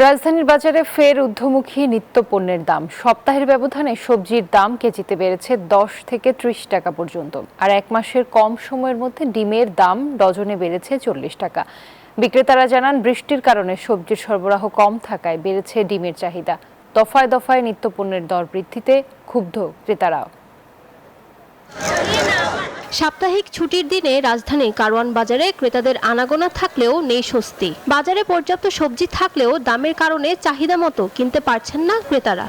রাজধানীর বাজারে ফের ঊর্ধ্বমুখী নিত্যপণ্যের দাম। সপ্তাহের ব্যবধানে সবজির দাম কেজিতে বেড়েছে 10 থেকে 30 টাকা পর্যন্ত। আর এক মাসের কম সময়ের মধ্যে ডিমের দাম ডজনে বেড়েছে 40 টাকা। বিক্রেতারা জানান, বৃষ্টির কারণে সবজির সরবরাহ কম থাকায় বেড়েছে ডিমের চাহিদা। দফায় দফায় নিত্যপণ্যের দর বৃদ্ধিতে ক্ষুব্ধ ক্রেতারাও। সাপ্তাহিক ছুটির দিনে রাজধানীর কারওয়ান বাজারে ক্রেতাদের আনাগোনা থাকলেও নেই স্বস্তি। বাজারে পর্যাপ্ত সবজি থাকলেও দামের কারণে চাহিদা মতো কিনতে পারছেন না ক্রেতারা।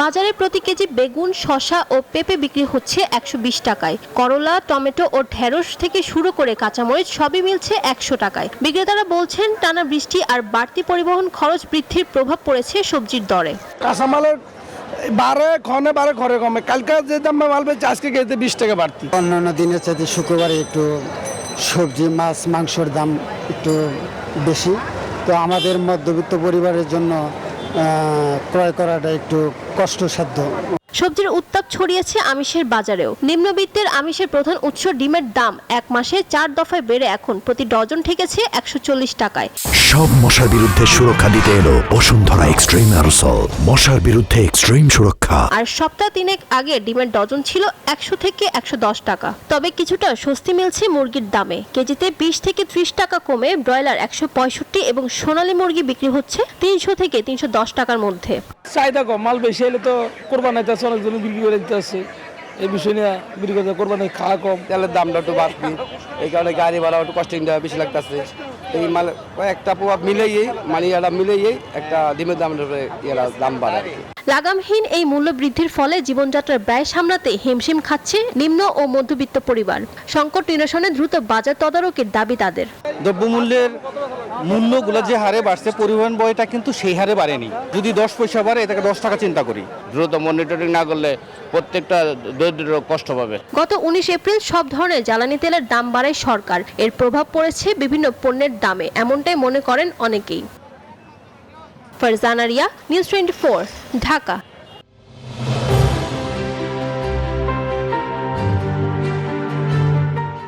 বাজারে প্রতি কেজি বেগুন, শসা ও পেঁপে বিক্রি হচ্ছে 120 টাকায়। করলা, টমেটো ও ঢেঁড়স থেকে শুরু করে কাঁচামরিচ সবই মিলছে 100 টাকায়। বিক্রেতারা বলছেন, টানা বৃষ্টি আর বাড়তি পরিবহন খরচ বৃদ্ধির প্রভাব পড়েছে সবজির দরে। কাঁচামালের বারে ঘরে কমে, কালকে যে দাম মাল পেয়েছে আজকে কেজিতে 20 টাকা বাড়তি। অন্যান্য দিনের চাইতে শুক্রবারে একটু সবজি, মাছ, মাংসের দাম একটু বেশি। তো আমাদের মধ্যবিত্ত পরিবারের জন্য ক্রয় করাটা একটু কষ্টসাধ্য। সবজির উত্তাপ ছড়িয়েছে আমিষের বাজারেও। নিম্নবিত্তের আমিষের প্রধান উৎস ডিমের দাম এক মাসে 4 দফায় বেড়ে এখন প্রতি ডজন ঠেকেছে 140 টাকায়। সব মশার বিরুদ্ধে সুরক্ষা দিতে এলো বসুন্ধরা এক্সট্রিম অ্যারোসল, মশার বিরুদ্ধে এক্সট্রিম সুরক্ষা। আর সপ্তাহ 3 আগে ডিমের ডজন ছিল 100 থেকে 110 টাকা। তবে কিছুটা স্বস্তি মিলছে মুরগির দামে। কেজিতে 20 থেকে 30 টাকা কমে ব্রয়লার 165 এবং সোনালী মুরগি বিক্রি হচ্ছে 300 থেকে 310 টাকার মধ্যে। চাহিদা কম, মাল বেশি হলে তো কোরবানিতে অনেকজন বিক্রি করে দিতে আসছে। এই বিষয় নিয়ে বিক্রি করতে কোরবানি খাওয়া কম, তেলের দামটা একটু বাড়তি, এই কারণে গাড়ি ভাড়া একটু কস্টিংটা বেশি লাগতেছে। এই মাল একটা প্রভাব মিলেই একটা ডিমের দাম বাড়ে। লাগামহীন এই মূল্য বৃদ্ধির ফলে জীবনযাত্রার ব্যয় সামলাতে হিমশিম খাচ্ছে নিম্ন ও মধ্যবিত্ত পরিবার। সংকট নিরসনে দ্রুত বাজার তদারকির দাবি তাদের। দ্রব্যমূল্যের মূল্যগুলো যে হারে বাড়ছে, পরিবহন ব্যয়টা কিন্তু সেই হারে বাড়েনি। যদি 10 পয়সা বাড়ে, এটাকে 10 টাকা চিন্তা করি। দ্রুত মনিটরিং না করলে প্রত্যেকটা দরিদ্র কষ্ট পাবে। গত 19 এপ্রিল সব ধরনের জ্বালানি তেলের দাম বাড়ায় সরকার। এর প্রভাব পড়েছে বিভিন্ন পণ্যের দামে, এমনটাই মনে করেন অনেকেই। ফারজানা রিয়া, নিউজ 24, ঢাকা।